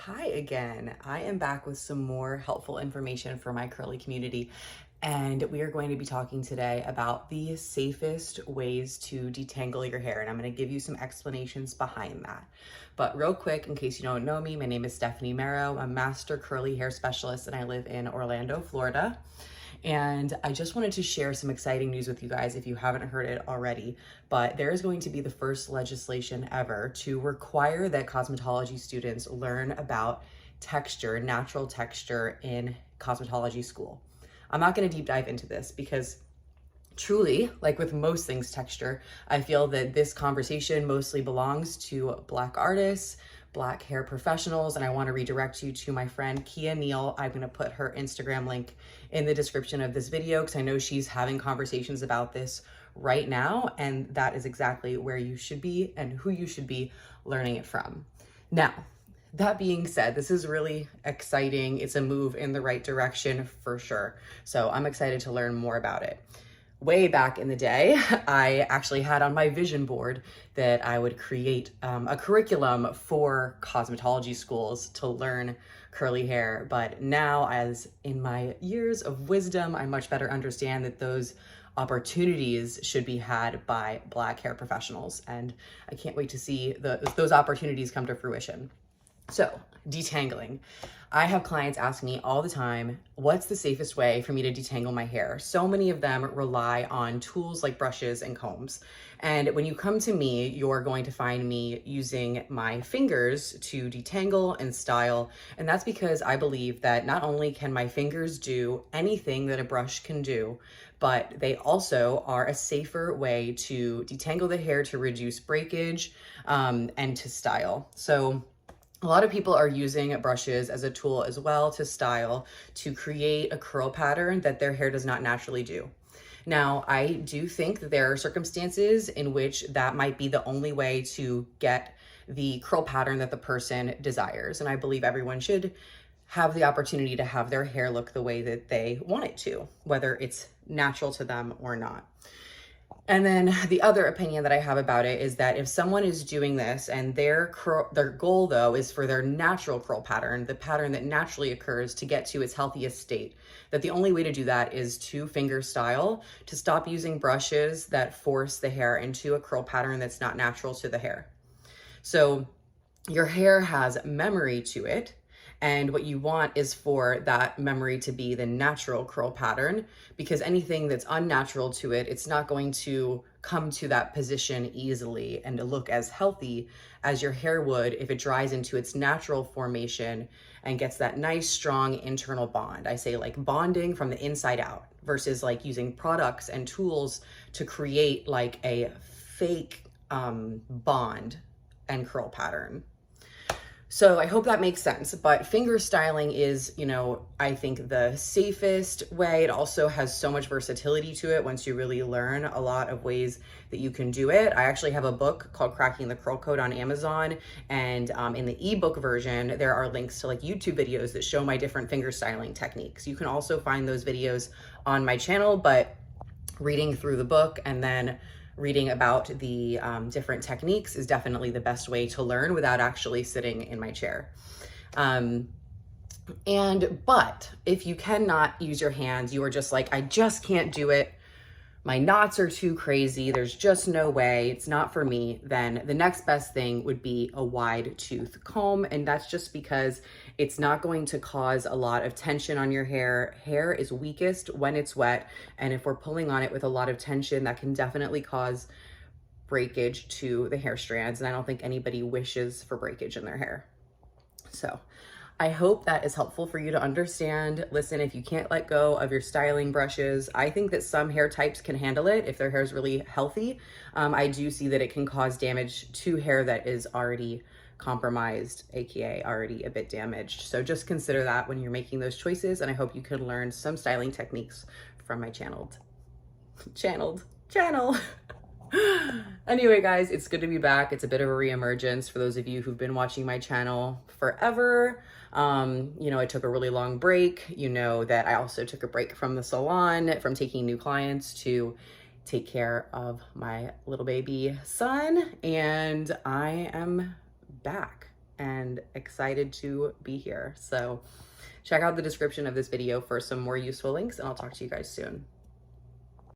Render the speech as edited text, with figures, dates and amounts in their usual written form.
Hi again. I am back with some more helpful information for my curly community, and we are going to be talking today about the safest ways to detangle your hair, and I'm going to give you some explanations behind that. But real quick, in case you don't know me, my name is Stephanie Marrow. I'm a master curly hair specialist, and I live in Orlando, Florida. And I just wanted to share some exciting news with you guys if you haven't heard it already. But there is going to be the first legislation ever to require that cosmetology students learn about texture, natural texture in cosmetology school. I'm not going to deep dive into this because truly, like with most things texture, I feel that this conversation mostly belongs to Black artists, Black hair professionals, and I want to redirect you to my friend Keya. I'm going to put her Instagram link in the description of this video because I know she's having conversations about this right now, and that is exactly where you should be and who you should be learning it from. Now, that being said, this is really exciting. It's a move in the right direction for sure. So I'm excited to learn more about it. Way back in the day, I actually had on my vision board that I would create a curriculum for cosmetology schools to learn curly hair. But now, as in my years of wisdom, I much better understand that those opportunities should be had by Black hair professionals. And I can't wait to see those opportunities come to fruition. So, detangling. I have clients ask me all the time, what's the safest way for me to detangle my hair? So many of them rely on tools like brushes and combs. And when you come to me, you're going to find me using my fingers to detangle and style. And that's because I believe that not only can my fingers do anything that a brush can do, but they also are a safer way to detangle the hair, to reduce breakage, and to style. So a lot of people are using brushes as a tool as well to style, to create a curl pattern that their hair does not naturally do. Now, I do think that there are circumstances in which that might be the only way to get the curl pattern that the person desires. And I believe everyone should have the opportunity to have their hair look the way that they want it to, whether it's natural to them or not. And then the other opinion that I have about it is that if someone is doing this and their goal though is for their natural curl pattern, the pattern that naturally occurs to get to its healthiest state, that the only way to do that is to finger style, to stop using brushes that force the hair into a curl pattern that's not natural to the hair. So your hair has memory to it. And what you want is for that memory to be the natural curl pattern, because anything that's unnatural to it, it's not going to come to that position easily and to look as healthy as your hair would if it dries into its natural formation and gets that nice, strong internal bond. I say like bonding from the inside out versus like using products and tools to create like a fake bond and curl pattern. So I hope that makes sense, but finger styling is, I think the safest way. It also has so much versatility to it once you really learn a lot of ways that you can do it. I actually have a book called Cracking the Curl Code on Amazon, and in the ebook version, there are links to like YouTube videos that show my different finger styling techniques. You can also find those videos on my channel, but reading through the book and then reading about the different techniques is definitely the best way to learn without actually sitting in my chair. But if you cannot use your hands, you are just like, I just can't do it, my knots are too crazy, there's just no way, it's not for me, then the next best thing would be a wide tooth comb. And that's just because it's not going to cause a lot of tension on your hair. Hair is weakest when it's wet. And if we're pulling on it with a lot of tension, that can definitely cause breakage to the hair strands. And I don't think anybody wishes for breakage in their hair. So I hope that is helpful for you to understand. Listen, if you can't let go of your styling brushes, I think that some hair types can handle it if their hair is really healthy. I do see that it can cause damage to hair that is already compromised, aka already a bit damaged. So just consider that when you're making those choices, and I hope you can learn some styling techniques from my channel. Anyway, guys, it's good to be back. It's a bit of a reemergence for those of you who've been watching my channel forever. I took a really long break. You know that I also took a break from the salon, from taking new clients to take care of my little baby son, and I am back. and excited to be here. So check out the description of this video for some more useful links, and I'll talk to you guys soon.